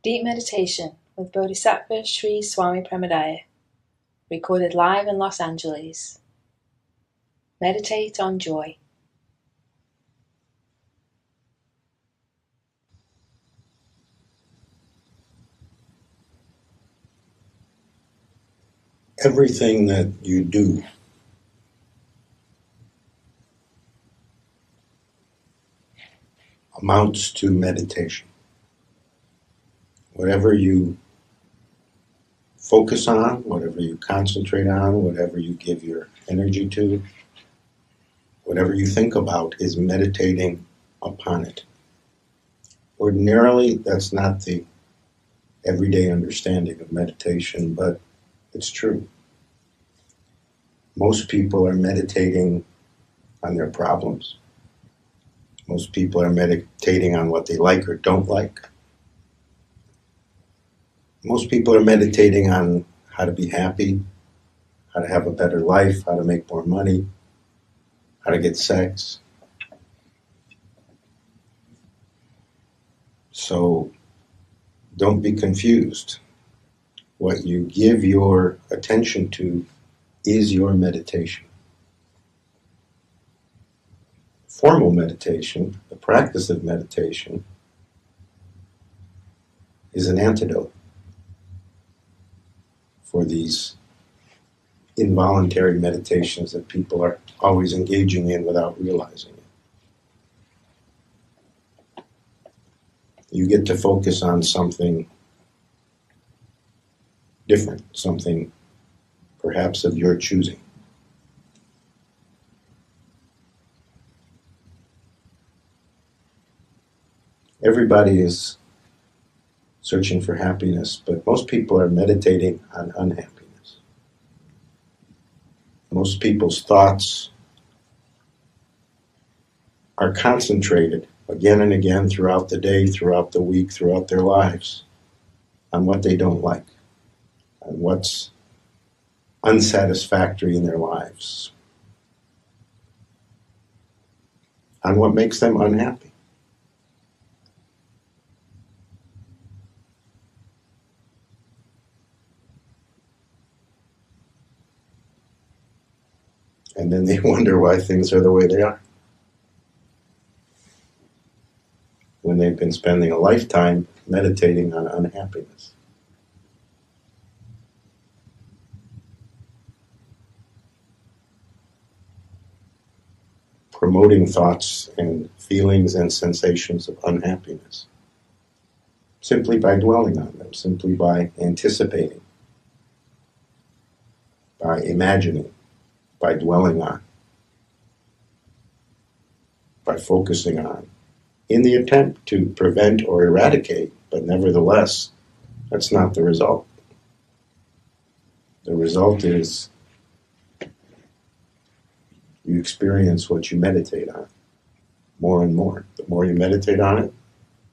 Deep Meditation with Bodhisattva Sri Swami Premodaya, recorded live in Los Angeles. Meditate on joy. Everything that you do amounts to meditation. Whatever you focus on, whatever you concentrate on, whatever you give your energy to, whatever you think about is meditating upon it. Ordinarily, that's not the everyday understanding of meditation, but it's true. Most people are meditating on their problems. Most people are meditating on what they like or don't like. Most people are meditating on how to be happy, how to have a better life, how to make more money, how to get sex. So don't be confused. What you give your attention to is your meditation. Formal meditation, the practice of meditation, is an antidote for these involuntary meditations that people are always engaging in without realizing it. You get to focus on something different, something perhaps of your choosing. Everybody is searching for happiness, but most people are meditating on unhappiness. Most people's thoughts are concentrated again and again throughout the day, throughout the week, throughout their lives on what they don't like, on what's unsatisfactory in their lives, on what makes them unhappy. And then they wonder why things are the way they are, when they've been spending a lifetime meditating on unhappiness. Promoting thoughts and feelings and sensations of unhappiness, simply by dwelling on them, simply by anticipating, by imagining, by dwelling on, by focusing on, in the attempt to prevent or eradicate, but nevertheless, that's not the result. The result is you experience what you meditate on more and more. The more you meditate on it,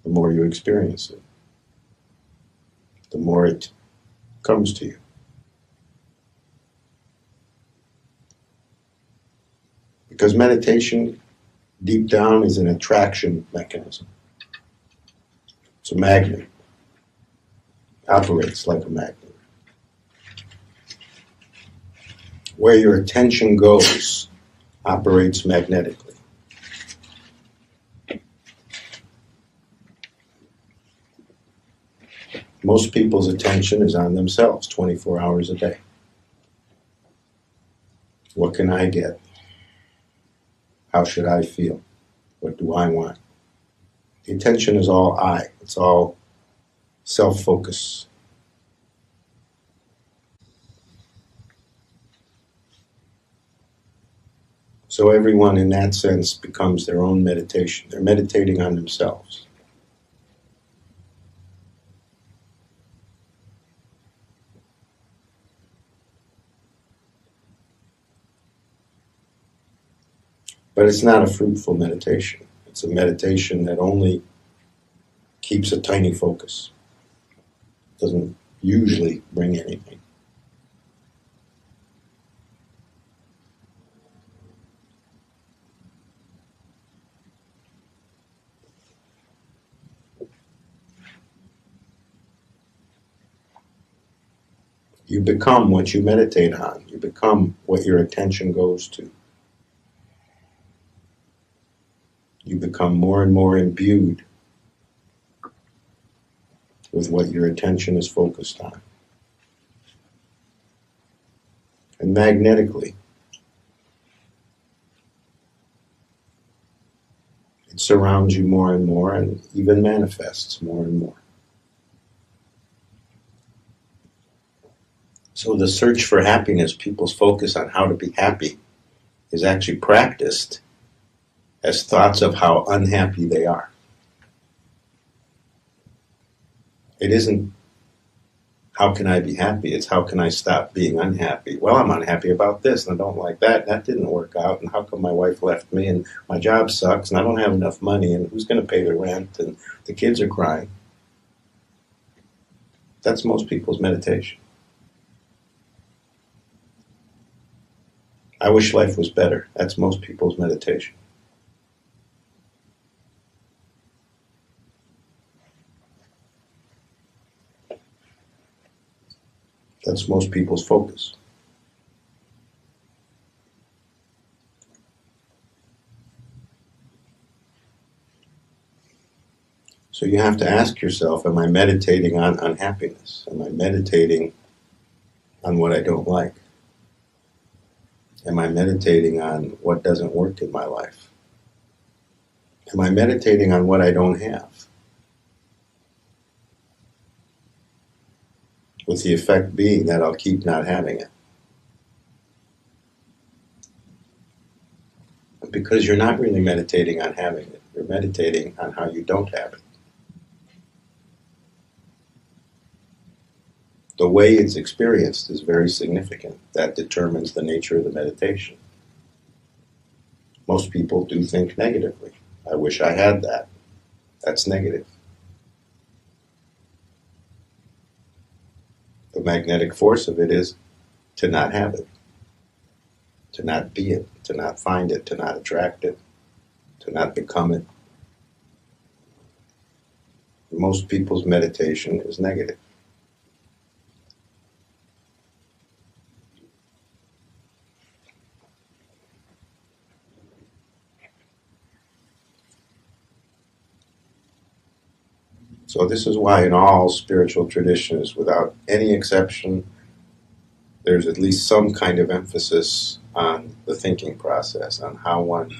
the more you experience it, the more it comes to you. Because meditation, deep down, is an attraction mechanism. It's a magnet. It operates like a magnet. Where your attention goes operates magnetically. Most people's attention is on themselves 24 hours a day. What can I get? How should I feel? What do I want? The attention is all I. It's all self-focus. So everyone in that sense becomes their own meditation. They're meditating on themselves. But it's not a fruitful meditation. It's a meditation that only keeps a tiny focus. It doesn't usually bring anything. You become what you meditate on. You become what your attention goes to. You become more and more imbued with what your attention is focused on. And magnetically, it surrounds you more and more and even manifests more and more. So the search for happiness, people's focus on how to be happy, is actually practiced as thoughts of how unhappy they are. It isn't, how can I be happy? It's how can I stop being unhappy? Well, I'm unhappy about this and I don't like that. That didn't work out. And how come my wife left me and my job sucks and I don't have enough money and who's going to pay the rent and the kids are crying? That's most people's meditation. I wish life was better. That's most people's meditation. That's most people's focus. So you have to ask yourself, am I meditating on unhappiness? Am I meditating on what I don't like? Am I meditating on what doesn't work in my life? Am I meditating on what I don't have? With the effect being that I'll keep not having it. Because you're not really meditating on having it. You're meditating on how you don't have it. The way it's experienced is very significant. That determines the nature of the meditation. Most people do think negatively. I wish I had that. That's negative. The magnetic force of it is to not have it, to not be it, to not find it, to not attract it, to not become it. Most people's meditation is negative. So this is why in all spiritual traditions, without any exception, there's at least some kind of emphasis on the thinking process, on how one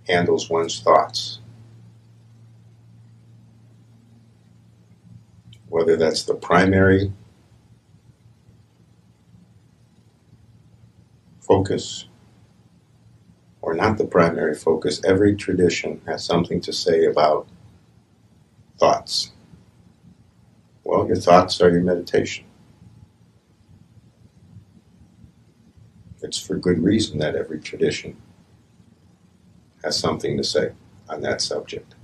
handles one's thoughts. Whether that's the primary focus or not the primary focus, every tradition has something to say about thoughts. Well, your thoughts are your meditation. It's for good reason that every tradition has something to say on that subject.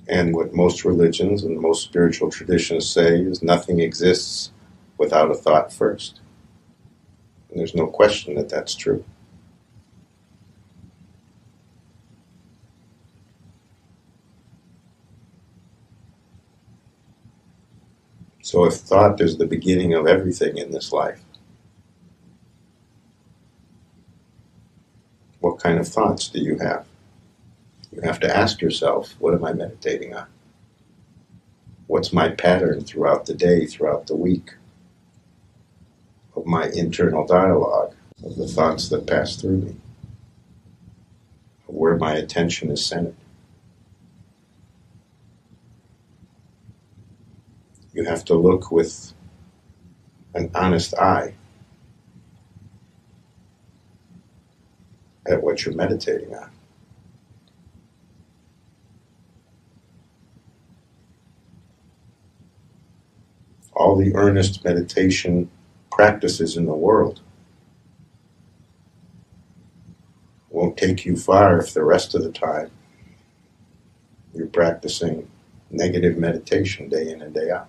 And what most religions and most spiritual traditions say is nothing exists without a thought first. And there's no question that that's true. So if thought is the beginning of everything in this life, what kind of thoughts do you have? You have to ask yourself, what am I meditating on? What's my pattern throughout the day, throughout the week, of my internal dialogue, of the thoughts that pass through me, of where my attention is centered? You have to look with an honest eye at what you're meditating on. All the earnest meditation practices in the world won't take you far if the rest of the time you're practicing negative meditation day in and day out.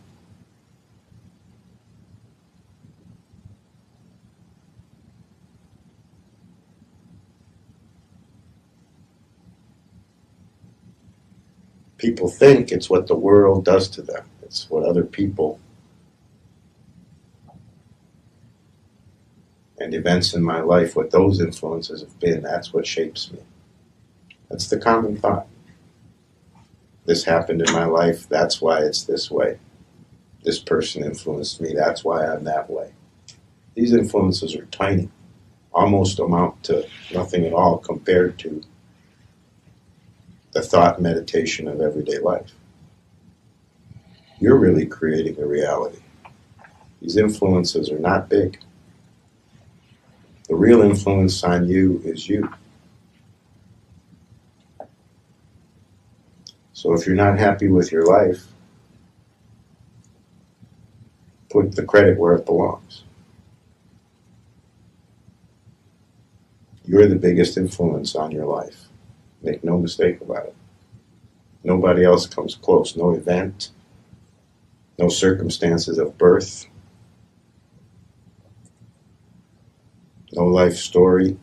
People think it's what the world does to them. It's what other people and events in my life, what those influences have been, that's what shapes me. That's the common thought. This happened in my life, that's why it's this way. This person influenced me, that's why I'm that way. These influences are tiny, almost amount to nothing at all compared to the thought and meditation of everyday life. You're really creating a reality. These influences are not big. The real influence on you is you. So if you're not happy with your life, put the credit where it belongs. You're the biggest influence on your life. Make no mistake about it. Nobody else comes close. No event, no circumstances of birth, no life story.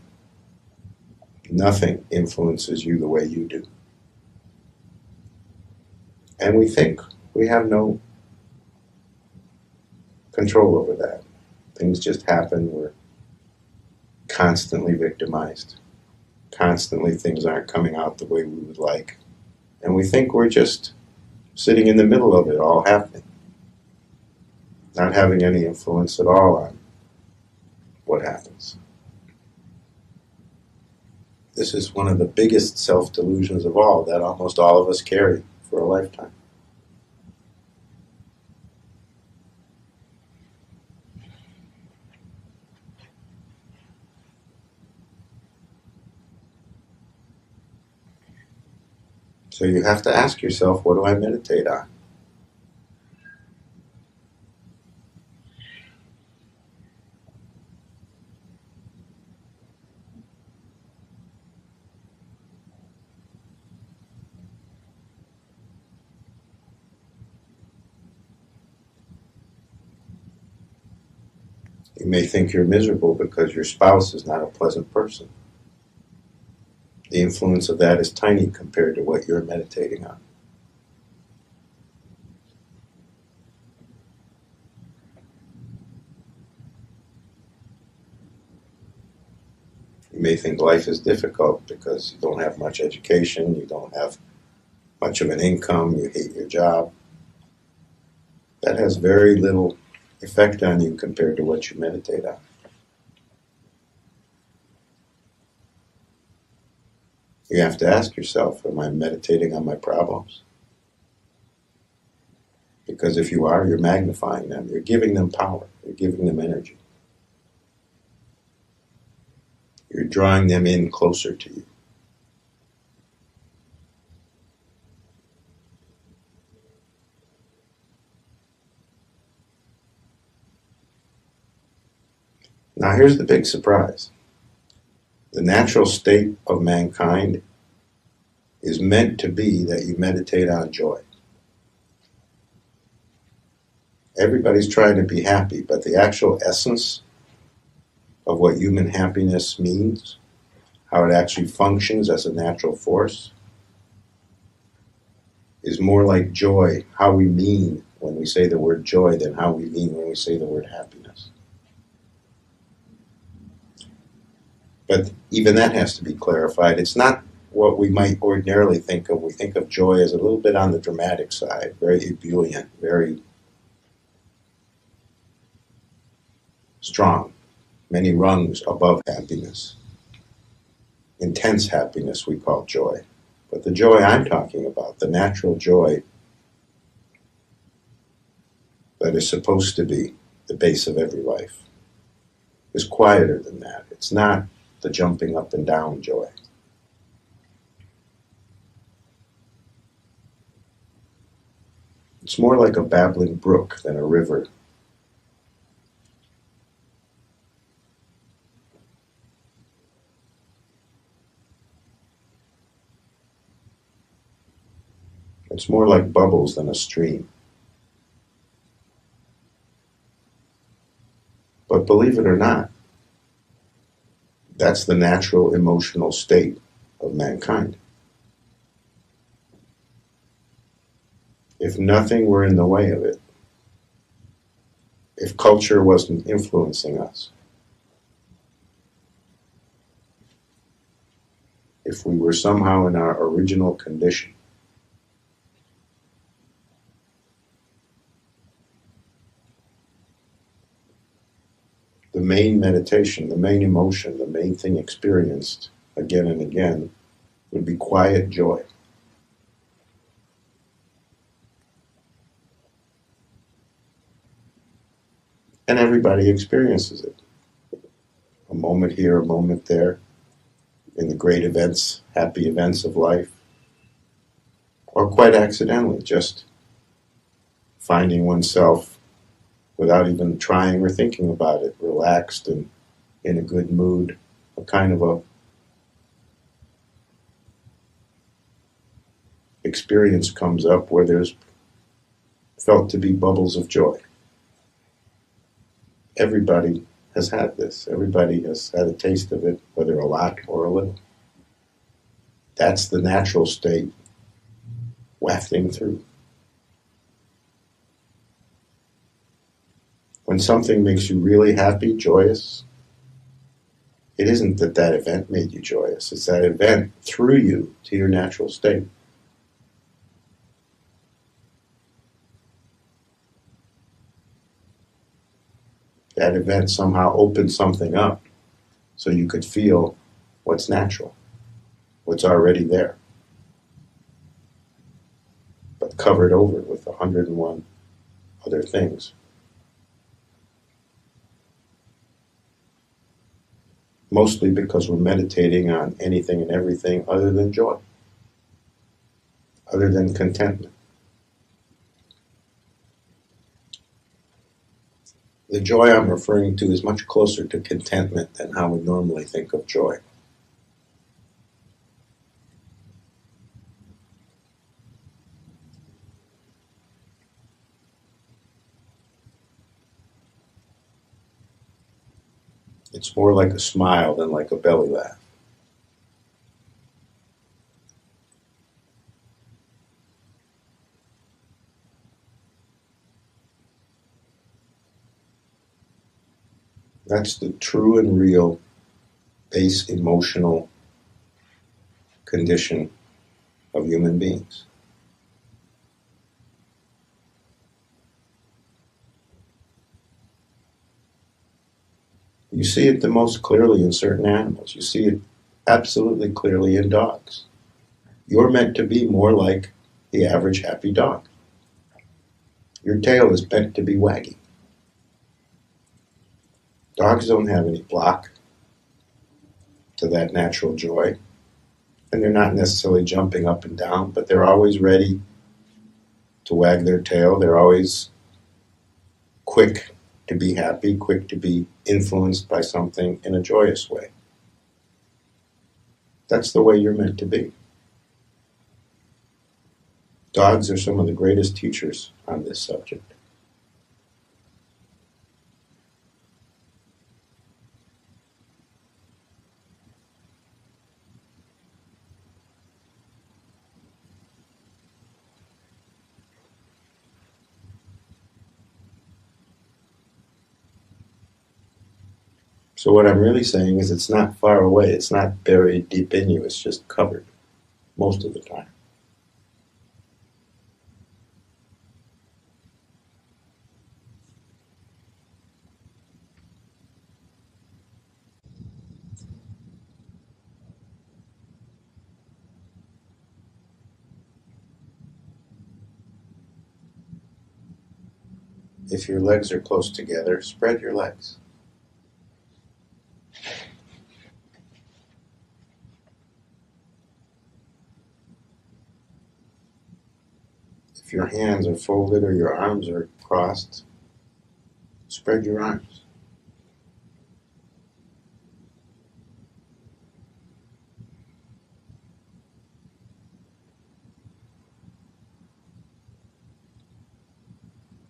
Nothing influences you the way you do. And we think we have no control over that. Things just happen. We're constantly victimized. Constantly things aren't coming out the way we would like. And we think we're just sitting in the middle of it all happening. Not having any influence at all on what happens. This is one of the biggest self-delusions of all that almost all of us carry for a lifetime. So you have to ask yourself, what do I meditate on? You may think you're miserable because your spouse is not a pleasant person. The influence of that is tiny compared to what you're meditating on. You may think life is difficult because you don't have much education, you don't have much of an income, you hate your job. That has very little effect on you compared to what you meditate on. You have to ask yourself, am I meditating on my problems? Because if you are, you're magnifying them. You're giving them power. You're giving them energy. You're drawing them in closer to you. Now here's the big surprise. The natural state of mankind is meant to be that you meditate on joy. Everybody's trying to be happy, but the actual essence of what human happiness means, how it actually functions as a natural force, is more like joy, how we mean when we say the word joy than how we mean when we say the word happiness. But even that has to be clarified. It's not what we might ordinarily think of. We think of joy as a little bit on the dramatic side, very ebullient, very strong, many rungs above happiness. Intense happiness we call joy. But the joy I'm talking about, the natural joy that is supposed to be the base of every life, is quieter than that. It's not the jumping up and down joy. It's more like a babbling brook than a river. It's more like bubbles than a stream. But believe it or not, that's the natural emotional state of mankind. if nothing were in the way of it, if culture wasn't influencing us, if we were somehow in our original condition, the main meditation, the main emotion, the main thing experienced again and again would be quiet joy. And everybody experiences it. A moment here, a moment there, in the great events, happy events of life, or quite accidentally, just finding oneself without even trying or thinking about it, relaxed and in a good mood, a kind of a experience comes up where there's felt to be bubbles of joy. Everybody has had this. Everybody has had a taste of it, whether a lot or a little. That's the natural state wafting through. When something makes you really happy, joyous, it isn't that that event made you joyous. It's that event threw you to your natural state. That event somehow opened something up so you could feel what's natural, what's already there, but covered over with 101 other things. Mostly because we're meditating on anything and everything other than joy, other than contentment. The joy I'm referring to is much closer to contentment than how we normally think of joy. It's more like a smile than like a belly laugh. That's the true and real base emotional condition of human beings. You see it the most clearly in certain animals. You see it absolutely clearly in dogs. You're meant to be more like the average happy dog. Your tail is meant to be wagging. Dogs don't have any block to that natural joy, and they're not necessarily jumping up and down, but they're always ready to wag their tail. They're always quick to be happy, quick to be influenced by something in a joyous way. That's the way you're meant to be. Dogs are some of the greatest teachers on this subject. So what I'm really saying is it's not far away. It's not buried deep in you. It's just covered most of the time. If your legs are close together, spread your legs. If your hands are folded or your arms are crossed, spread your arms.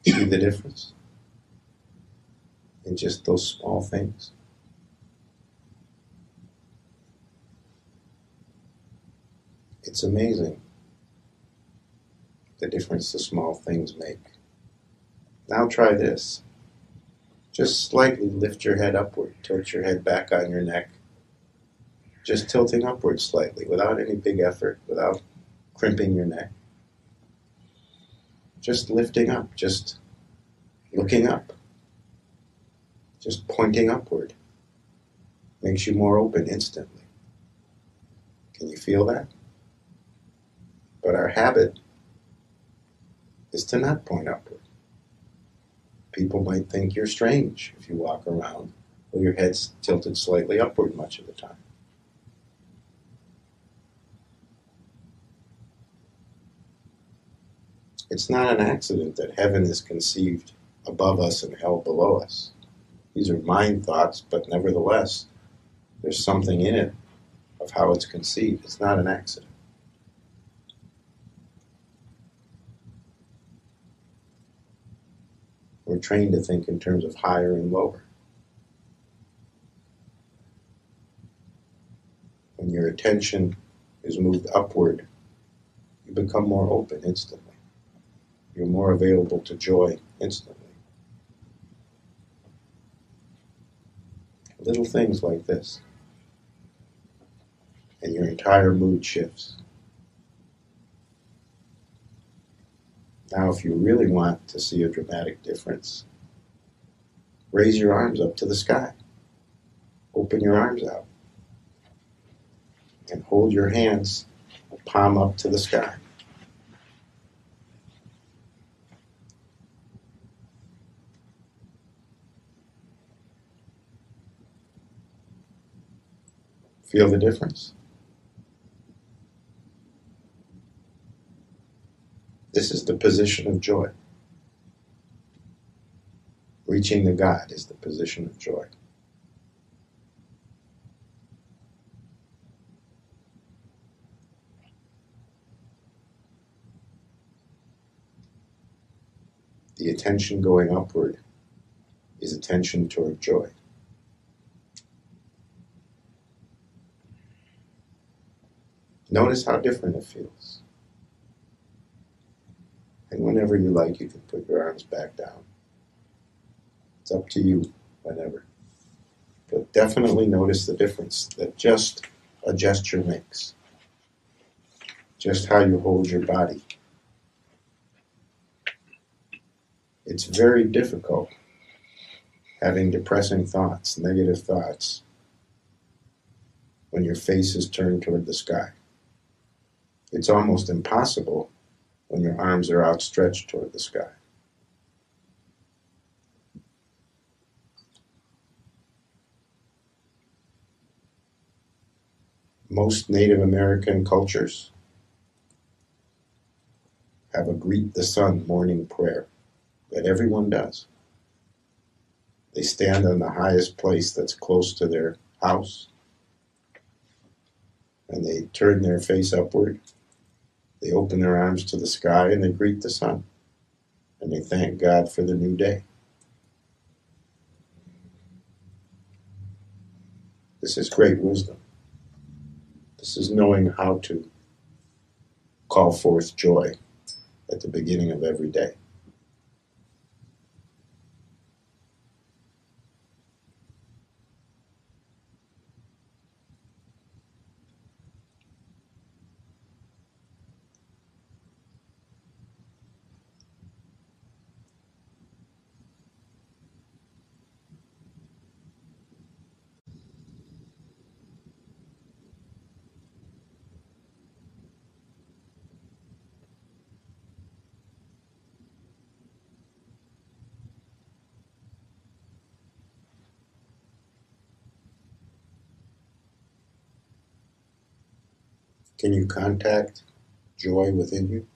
See the difference in just those small things? It's amazing the difference the small things make. Now try this. Just slightly lift your head upward, tilt your head back on your neck. Just tilting upward slightly, without any big effort, without crimping your neck. Just lifting up, just looking up, just pointing upward. Makes you more open instantly. Can you feel that? But our habit is to not point upward. People might think you're strange if you walk around with your head's tilted slightly upward much of the time. It's not an accident that heaven is conceived above us and hell below us. These are mind thoughts, but nevertheless, there's something in it of how it's conceived. It's not an accident. We're trained to think in terms of higher and lower. When your attention is moved upward, you become more open instantly. You're more available to joy instantly. Little things like this, and your entire mood shifts. Now, if you really want to see a dramatic difference, raise your arms up to the sky. Open your arms out. And hold your hands palm up to the sky. Feel the difference? This is the position of joy. Reaching the God is the position of joy. The attention going upward is attention toward joy. Notice how different it feels. And whenever you like, you can put your arms back down. It's up to you, whenever. But definitely notice the difference that just a gesture makes. Just how you hold your body. It's very difficult having depressing thoughts, negative thoughts, when your face is turned toward the sky. It's almost impossible when your arms are outstretched toward the sky. Most Native American cultures have a greet the sun morning prayer that everyone does. They stand on the highest place that's close to their house, and they turn their face upward. They open their arms to the sky and they greet the sun, and they thank God for the new day. This is great wisdom. This is knowing how to call forth joy at the beginning of every day. Can you contact joy within you?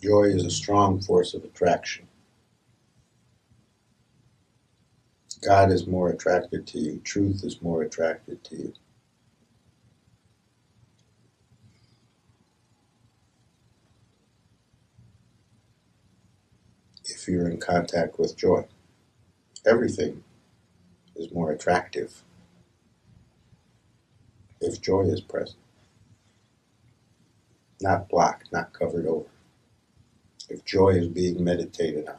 Joy is a strong force of attraction. God is more attracted to you. Truth is more attracted to you. if you're in contact with joy. Everything is more attractive if joy is present. Not blocked, not covered over. If joy is being meditated on.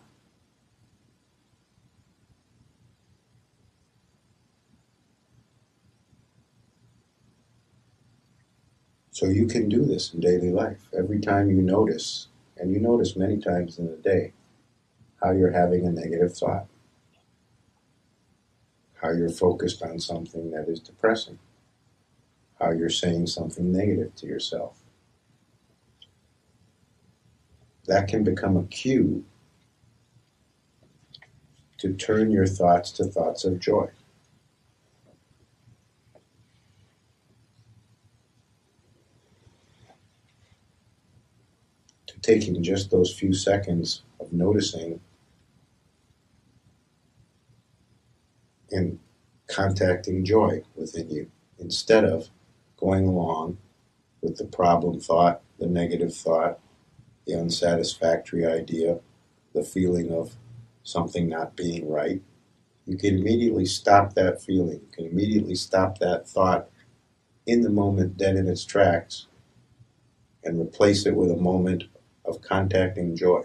So you can do this in daily life. Every time you notice, and you notice many times in a day, how you're having a negative thought, how you're focused on something that is depressing, how you're saying something negative to yourself. That can become a cue to turn your thoughts to thoughts of joy. To taking just those few seconds of noticing and contacting joy within you, instead of going along with the problem thought, the negative thought, the unsatisfactory idea, the feeling of something not being right. You can immediately stop that feeling. You can immediately stop that thought in the moment, dead in its tracks, and replace it with a moment of contacting joy.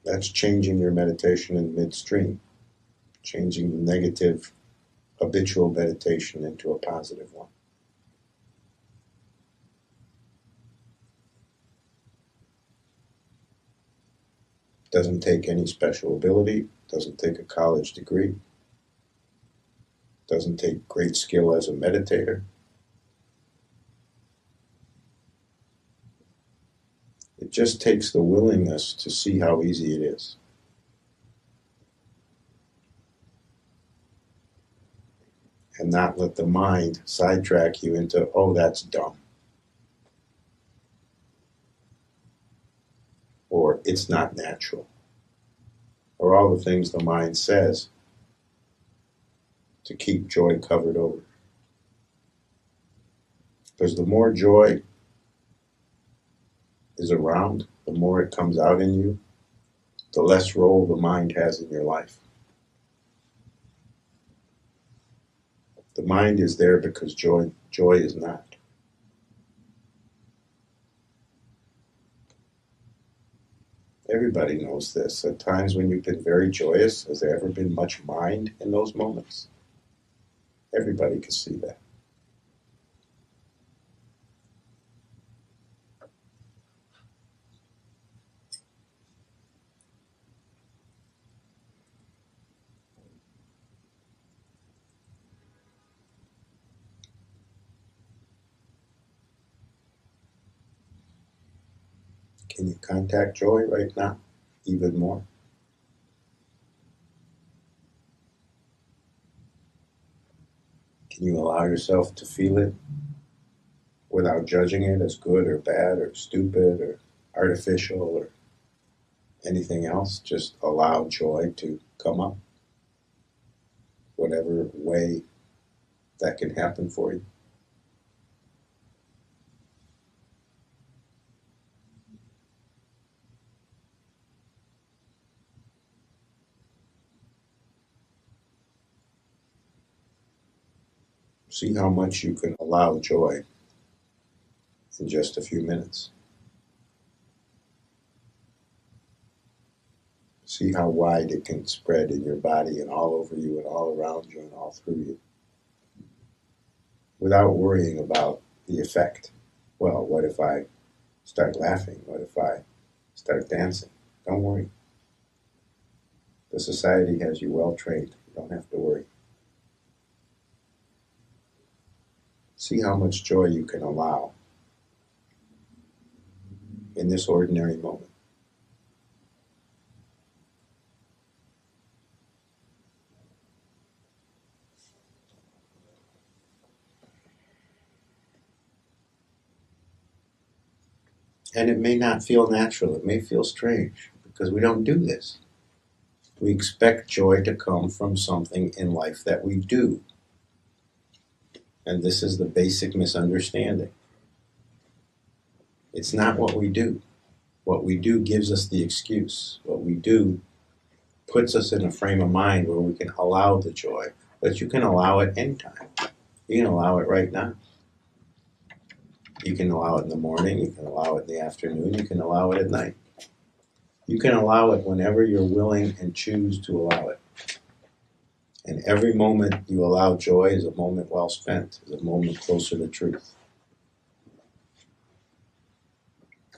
That's changing your meditation in midstream, changing the negative habitual meditation into a positive one. Doesn't take any special ability, doesn't take a college degree, doesn't take great skill as a meditator. It just takes the willingness to see how easy it is. And not let the mind sidetrack you into, oh, that's dumb. Or it's not natural. Or all the things the mind says to keep joy covered over. Because the more joy is around, the more it comes out in you, the less role the mind has in your life. The mind is there because joy is not. Everybody knows this. At times when you've been very joyous, has there ever been much mind in those moments? Everybody can see that. Can you contact joy right now? Even more? Can you allow yourself to feel it without judging it as good or bad or stupid or artificial or anything else? Just allow joy to come up, whatever way that can happen for you. See how much you can allow joy in just a few minutes. See how wide it can spread in your body and all over you and all around you and all through you. Without worrying about the effect. Well, what if I start laughing? What if I start dancing? Don't worry. The society has you well trained. You don't have to worry. See how much joy you can allow in this ordinary moment. And it may not feel natural. It may feel strange because we don't do this. We expect joy to come from something in life that we do. And this is the basic misunderstanding. It's not what we do. What we do gives us the excuse. What we do puts us in a frame of mind where we can allow the joy. But you can allow it anytime. You can allow it right now. You can allow it in the morning. You can allow it in the afternoon. You can allow it at night. You can allow it whenever you're willing and choose to allow it. And every moment you allow joy is a moment well spent, is a moment closer to truth.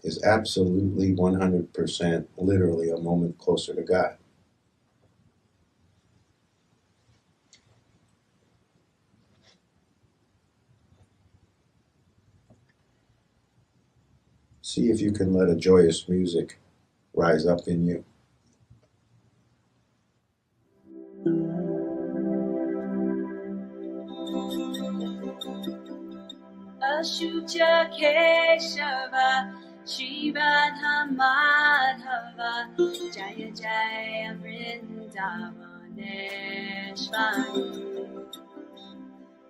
Is absolutely 100% literally a moment closer to God. See if you can let a joyous music rise up in you. Ashucha Keshava Shiva Madhava Jaya Jaya Vrindavaneshwari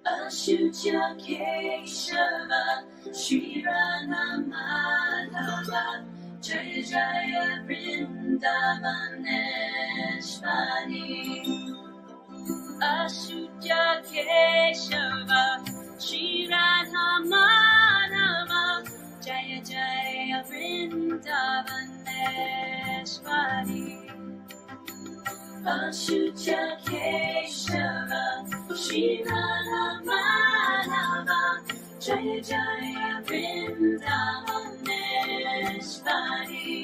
Ashucha Keshava Shiva Madhava Jaya Jaya Vrindavaneshwari Ashucha Keshava Shri Radha Madhava Jaya Jaya Vrindavaneshwari Ashucha Keshava Shri Radha Madhava Jaya Jaya Vrindavaneshwari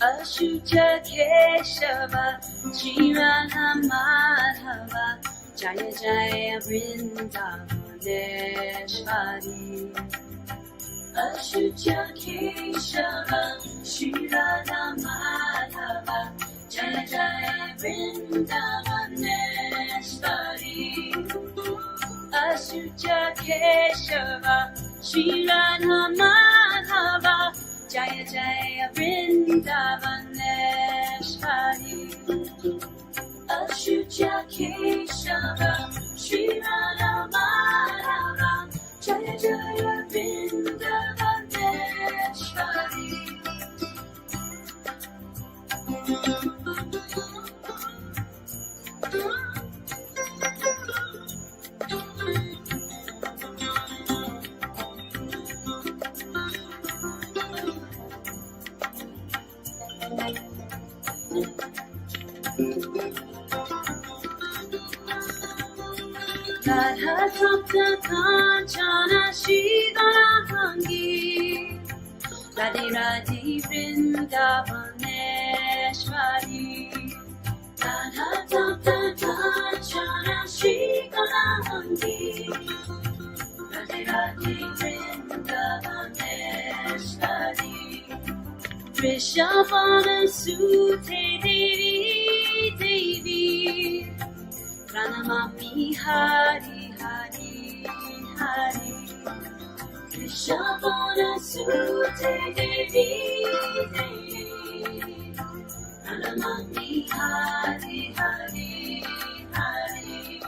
Ashucha Keshava Shri Radha Madhava Jaya Jaya Vrindavaneshwari Ashucha Keshava Shri Radha Madhava Jaya Jaya Vrindavaneshwari Ashucha Keshava Shri Radha Madhava Jaya Jaya Vrindavaneshwari Ashucha Keshava Shri Radha Madhava Jaya Jaya Vrindavaneshwari Radha Tapta Kanchana Shri Ganahangi Radhe Radhe Vrindavaneshwari Radha Tapta Kanchana Shri Ganahangi Radhe Radhe Vrindavaneshwari Vrishabhana Sute Devi Devi Pranamami Hari Hari Hari Vrishabhana Sute Devi Devi Pranamami Hari Hari Hari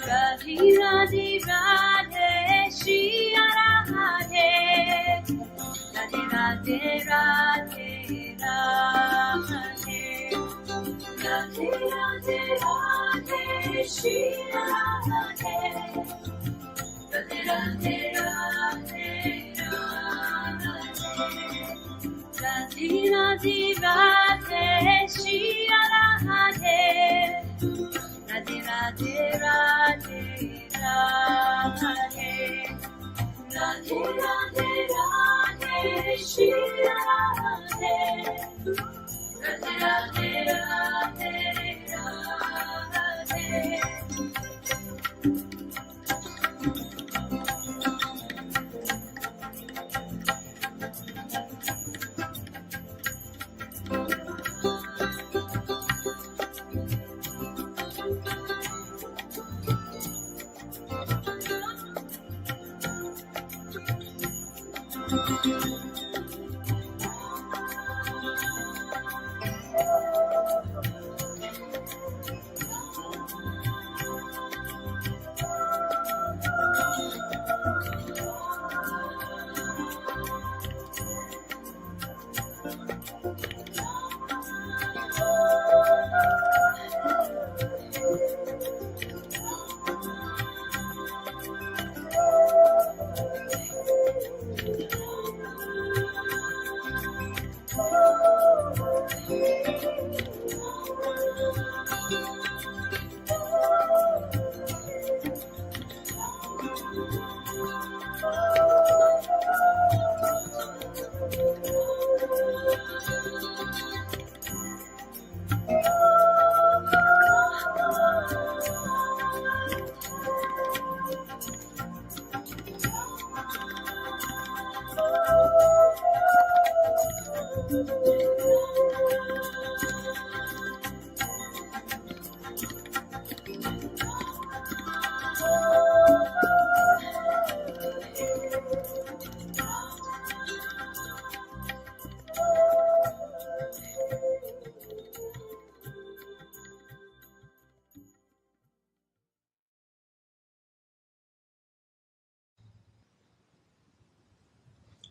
Radhe Radhe Radhe Shri Radhe Radhe Radhe Radhe Radhe Radhe Radhe Radhe Shri Radhe Radhe Radhe Radhe Radhe Radhe Radhe Shri Radhe Radhe Radhe Radhe Radhe Radhe Radhe Radhe Shri Radhe Radhe Radhe Radhe Radhe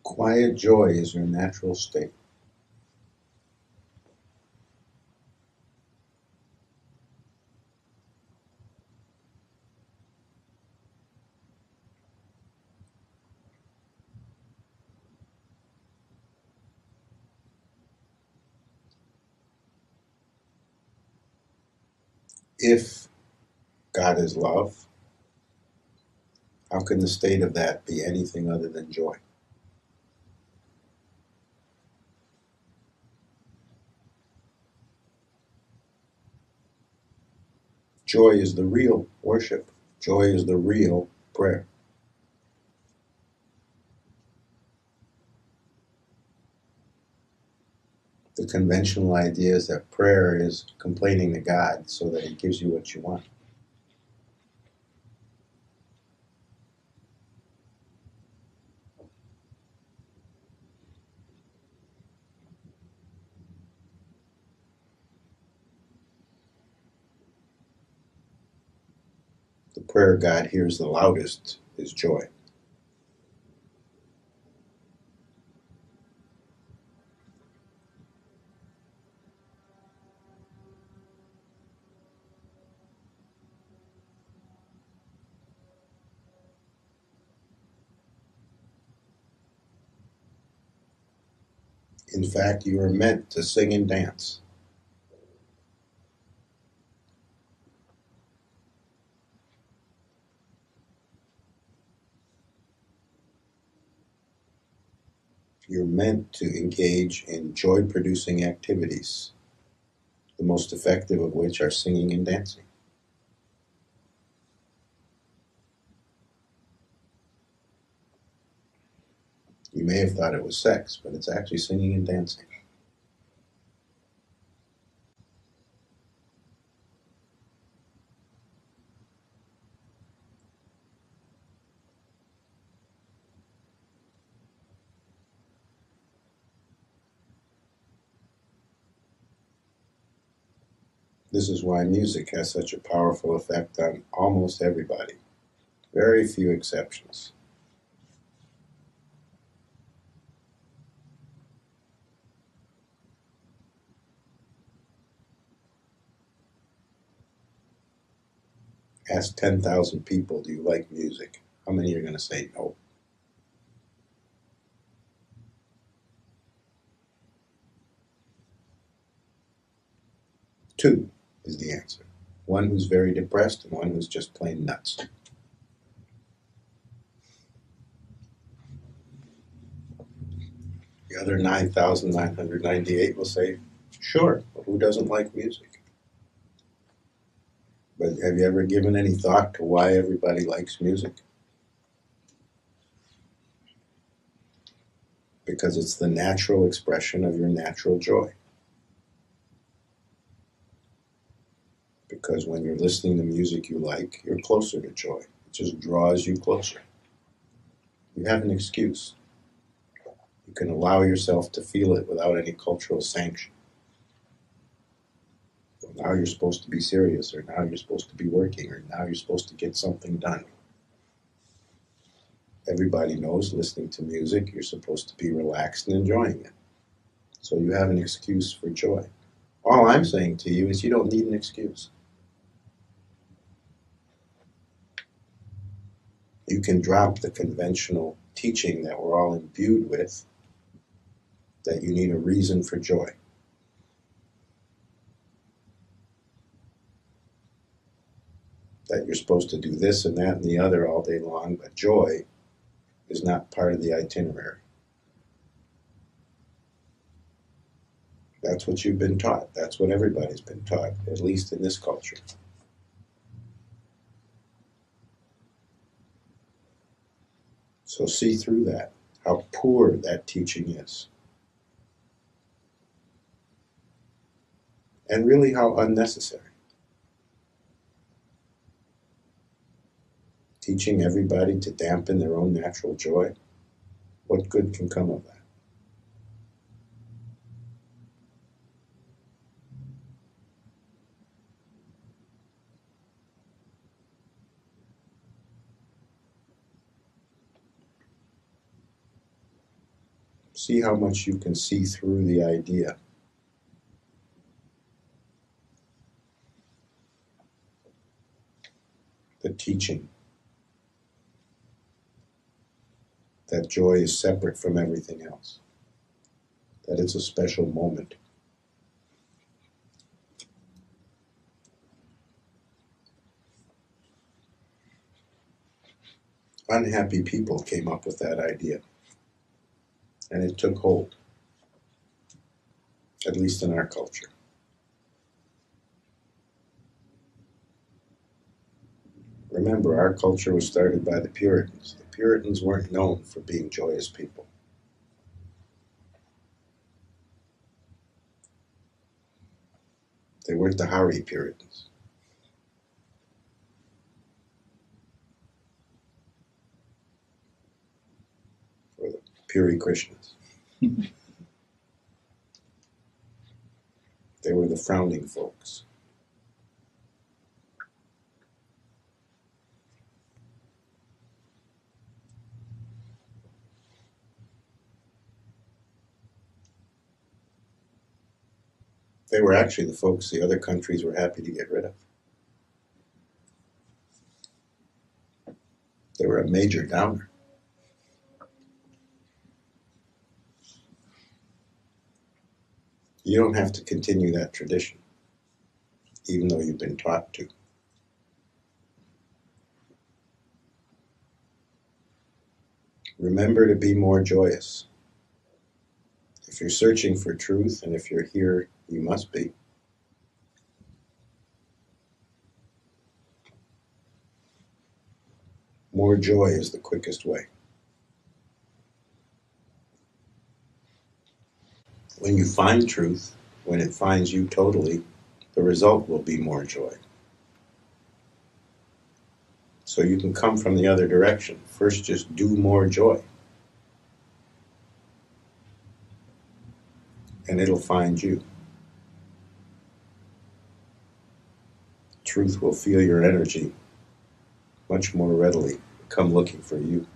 Quiet joy is your natural state. If God is love, how can the state of that be anything other than joy? Joy is the real worship. Joy is the real prayer. The conventional idea is that prayer is complaining to God so that He gives you what you want. The prayer God hears the loudest is joy. In fact, you are meant to sing and dance. You're meant to engage in joy-producing activities, the most effective of which are singing and dancing. You may have thought it was sex, but it's actually singing and dancing. This is why music has such a powerful effect on almost everybody. Very few exceptions. Ask 10,000 people, do you like music? How many are going to say no? Two is the answer. One who's very depressed and one who's just plain nuts. The other 9,998 will say, sure, but who doesn't like music? But have you ever given any thought to why everybody likes music? Because it's the natural expression of your natural joy. Because when you're listening to music you like, you're closer to joy. It just draws you closer. You have an excuse. You can allow yourself to feel it without any cultural sanction. Well, now you're supposed to be serious, or now you're supposed to be working, or now you're supposed to get something done. Everybody knows listening to music, you're supposed to be relaxed and enjoying it. So you have an excuse for joy. All I'm saying to you is you don't need an excuse. You can drop the conventional teaching that we're all imbued with, that you need a reason for joy. That you're supposed to do this and that and the other all day long, but joy is not part of the itinerary. That's what you've been taught. That's what everybody's been taught, at least in this culture. So see through that, how poor that teaching is. And really how unnecessary. Teaching everybody to dampen their own natural joy, what good can come of that? See how much you can see through the idea. The teaching that joy is separate from everything else, that it's a special moment. Unhappy people came up with that idea, and it took hold, at least in our culture. Remember, our culture was started by the Puritans. The Puritans weren't known for being joyous people. They weren't the Hari Puritans. Or the Puri Krishnas. They were the frowning folks. They were actually the folks the other countries were happy to get rid of. They were a major downer. You don't have to continue that tradition, even though you've been taught to. Remember to be more joyous. If you're searching for truth, and if you're here, you must be. More joy is the quickest way. When you find truth, when it finds you totally, the result will be more joy. So you can come from the other direction. First, just do more joy. And it'll find you. Truth will feel your energy much more readily, come looking for you.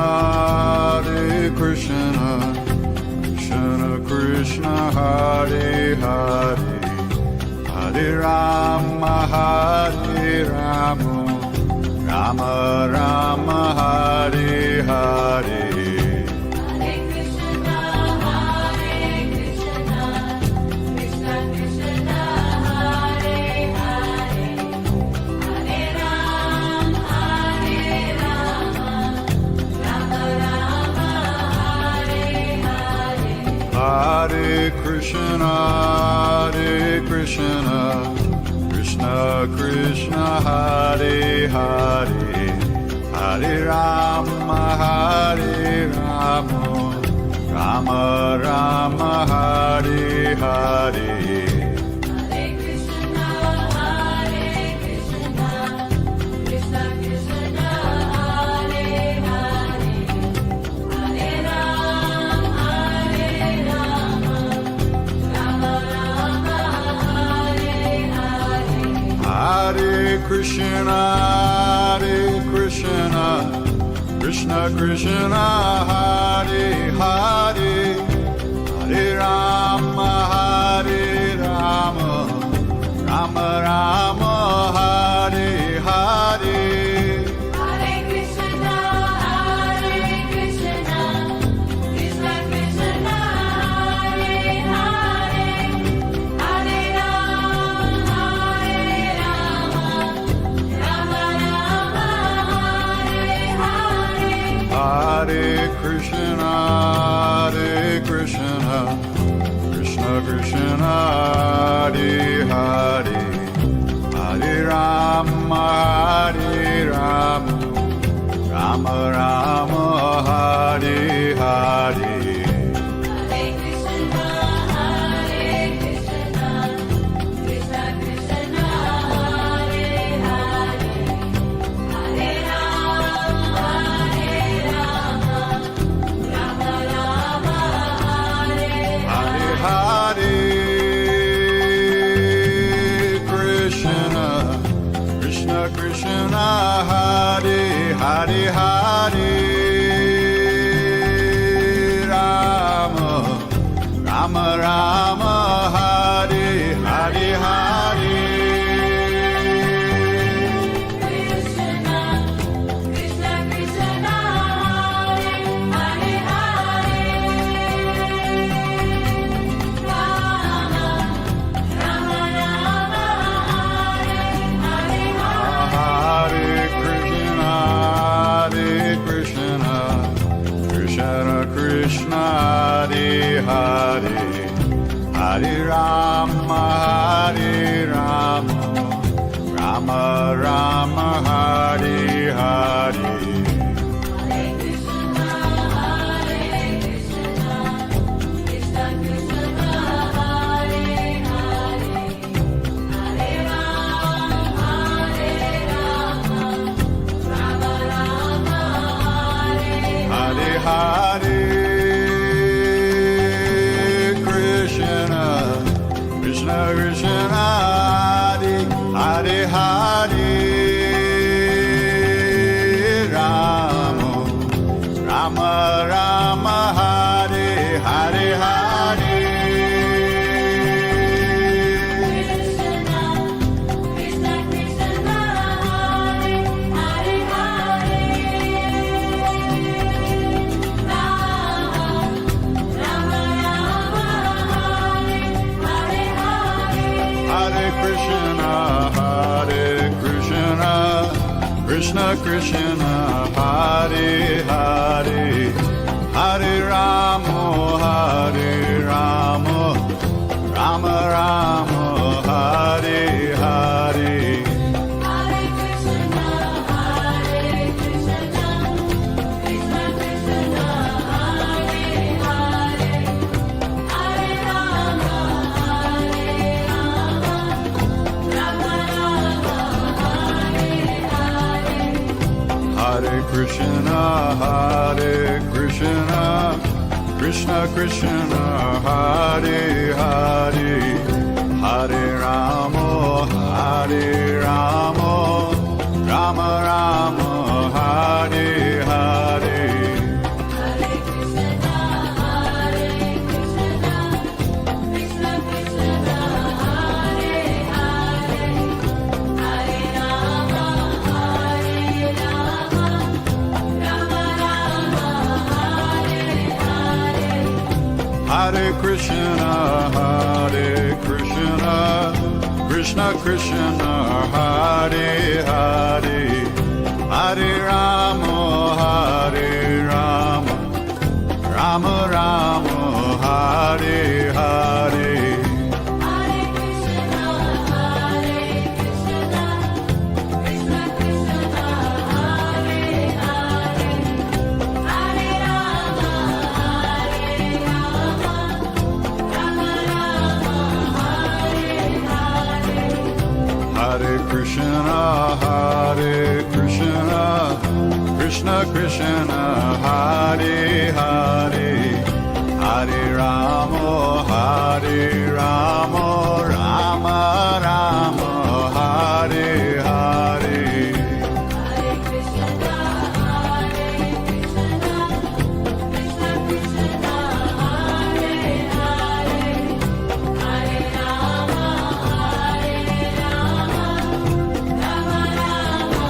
Hare Krishna, Krishna Krishna, Hare Hare, Hare Rama, Hare Rama, Rama Rama, Hare Hare. Hare Krishna, Krishna Krishna, Hare Hare, Hare Rama, Hare Rama, Rama Rama, Hare Hare. Hare Krishna, Krishna Krishna, Hare Hare, Hare Rama, Hare Rama, Rama Rama, Hare Hare. Hare Krishna, Krishna Krishna, Hare Hare, Hare Rama, Hare Rama, Rama Rama, Hare Hare. Krishna, Hare Hare, Hare Rama, Rama Rama, Hare Hare, Hare. Krishna, Krishna Krishna, Hare Hare, Hare Rama, Rama Rama, Hare Hare, Hare Krishna, Krishna Krishna, Hare Hare, Hare Rama, Hare Rama, Rama Rama, Hare Hare. Hare Krishna, Hare Krishna, Krishna Krishna, Hare Hare Hare Rama, Rama Rama, Hare Hare Hare. Krishna, Krishna Krishna, Hare Hare Hare. Rama, Rama Rama, Hare Hare Hare. Hare Krishna, Krishna Krishna, Hare Hare, Hare Rama, Rama Rama, Hare Hare. Hare Krishna, Krishna Krishna, Hare Hare. Hare Rama, Rama Rama, Hare Hare. Hare Krishna, Krishna Krishna, Hare Hare, Hare Rama, Rama Rama, Hare Hare. Hare Krishna, Krishna Krishna, Hare Hare. Hare Rama, Rama Rama, Hare Hare. Hare Krishna, Krishna Krishna, Hare Hare, Hare Rama, Rama Rama, Hare Hare. Hare Krishna, Krishna Krishna, Hare Hare. Hare Rama, Rama Rama, Hare Hare. Hare Krishna, Krishna Krishna, Hare Hare, Hare Rama, Rama Rama,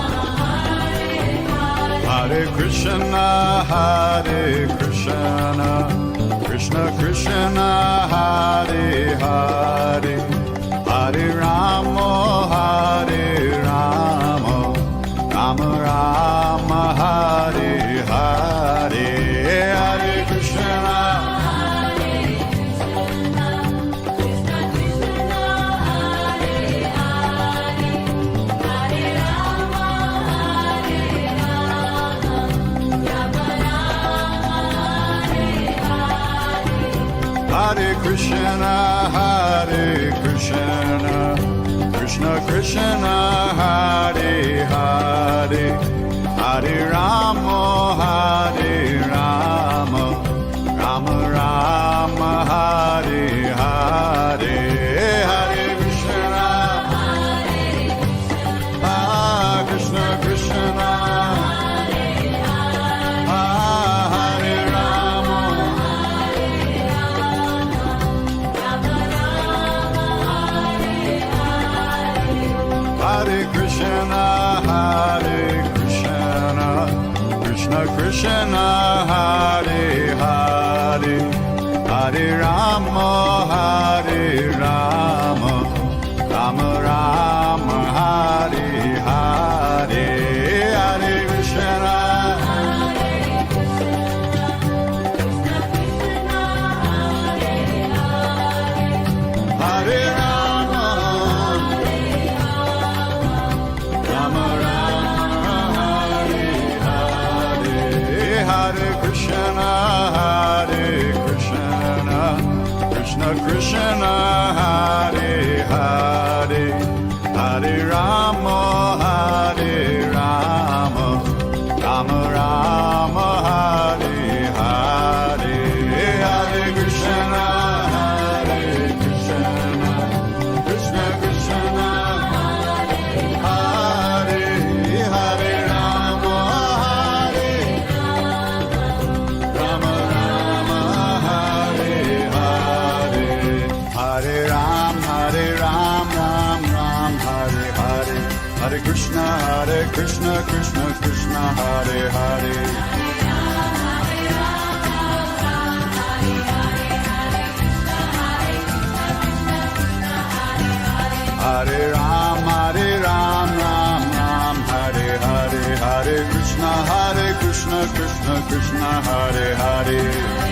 Hare Hare. Hare Krishna, Krishna Krishna, Hare Hare. Hare Rama, Rama Rama, Hare Hare. Hare Krishna, Krishna Krishna, Hare Hare, Hare Rama, Rama Rama, Hare Hare. Hare Krishna, Krishna Krishna, Hare Hare. Hare Rama, Rama Rama, Hare Hare. Hare Krishna, Krishna Krishna, Hare Hare, Hare Rama, Rama Rama, Hare Hare. Hare Krishna, Krishna Krishna, Hare Rama, Hare Krishna, Krishna Krishna, Hare Hare, Hare Rama, Rama Rama, Hare Hare. Hare Krishna, Hare Rama, Rama Rama, Hare Hare. Hare Krishna, Krishna Krishna, Hare Hare, Hare Rama, Rama Rama, Hare Krishna, Krishna Krishna, Hare Hare. Hare Ram, Ram Ram, Hare Hare, Hare Krishna, Krishna Krishna, Hare Hare.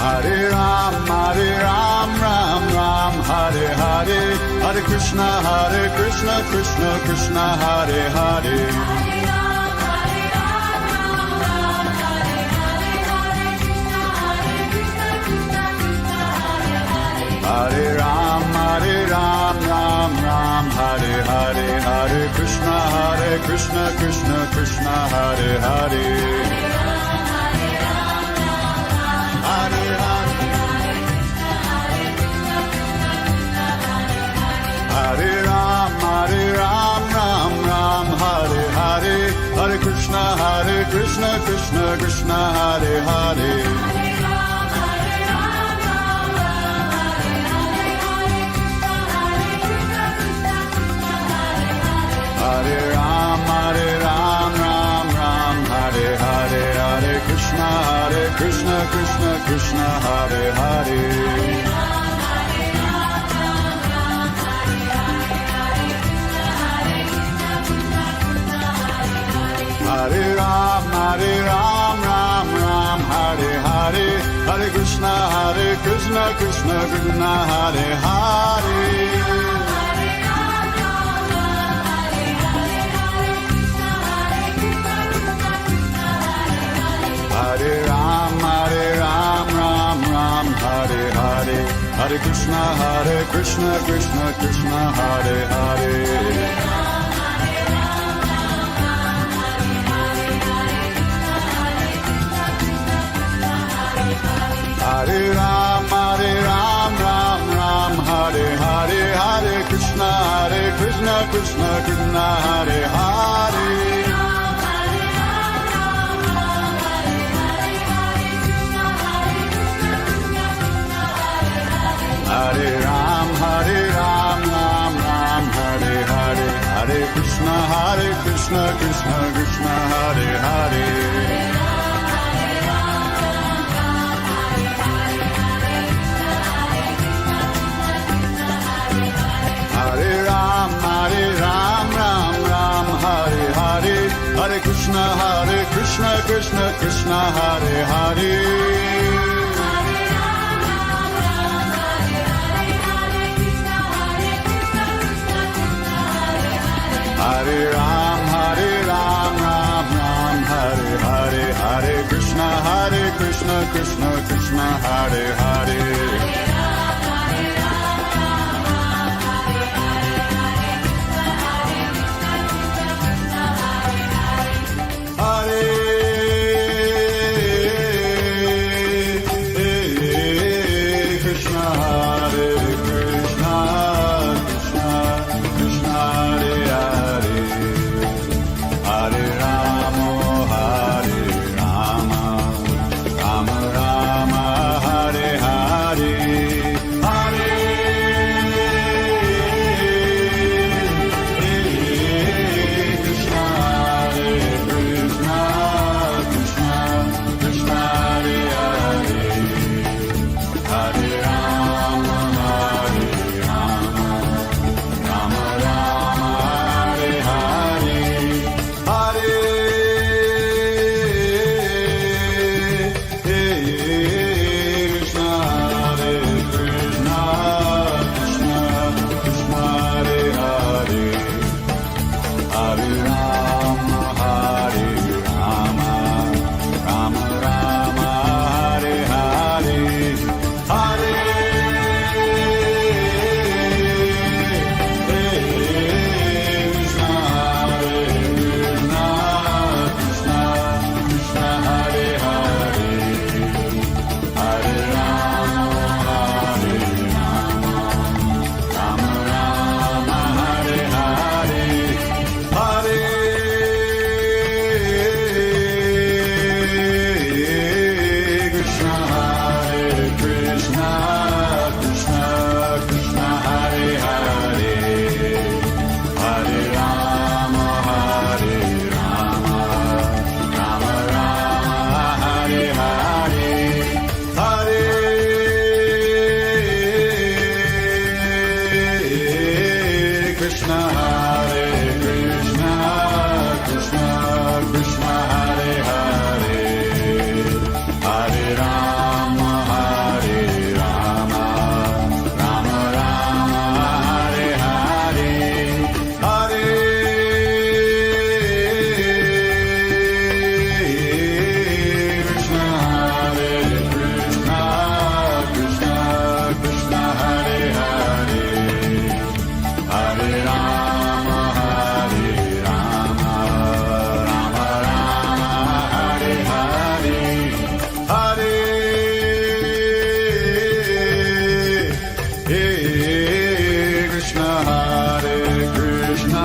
Hare Ram, Ram Ram, Hare Hare, Hare Krishna, Krishna Krishna, Hare Hare. Hare Ram, Ram Ram, Hare Hare, Hare Krishna, Krishna Krishna, Hare Hare. Hare Ram, Ram Ram, Hare Hare, Hare Krishna, Krishna Krishna, Hare Hare. Hare Ram, Ram Ram, Hare Hare, Hare Krishna, Krishna Krishna, Hare Hare. Hare Ram, Ram Ram, Hare Hare, Hare Krishna, Krishna Krishna, Hare Hare. Hare Ram, Ram Ram, Hare Hare, Hare Krishna, Krishna Krishna, Hare Hare. Hare Ram, Ram, Hare Hare, Hare Krishna, Krishna Krishna, Hare Hare. Hare Ram, Ram, Hare Hare, Hare Krishna, Krishna Krishna, Hare Hare. Hare Ram, Ram, Hare Hare, Hare Krishna, Krishna, Hare Hare. Hare Ram, Ram, Hare Hare, Hare Krishna, Krishna, Hare Hare. Hare Krishna, Krishna Krishna, Hare Hare, Hare Rama, Hare Rama, Rama Rama, Hare Hare, Hare Krishna, Krishna Krishna, Hare Hare, Hare Rama, Hare Rama, Rama Rama, Hare Hare, Hare Krishna, Hare Krishna,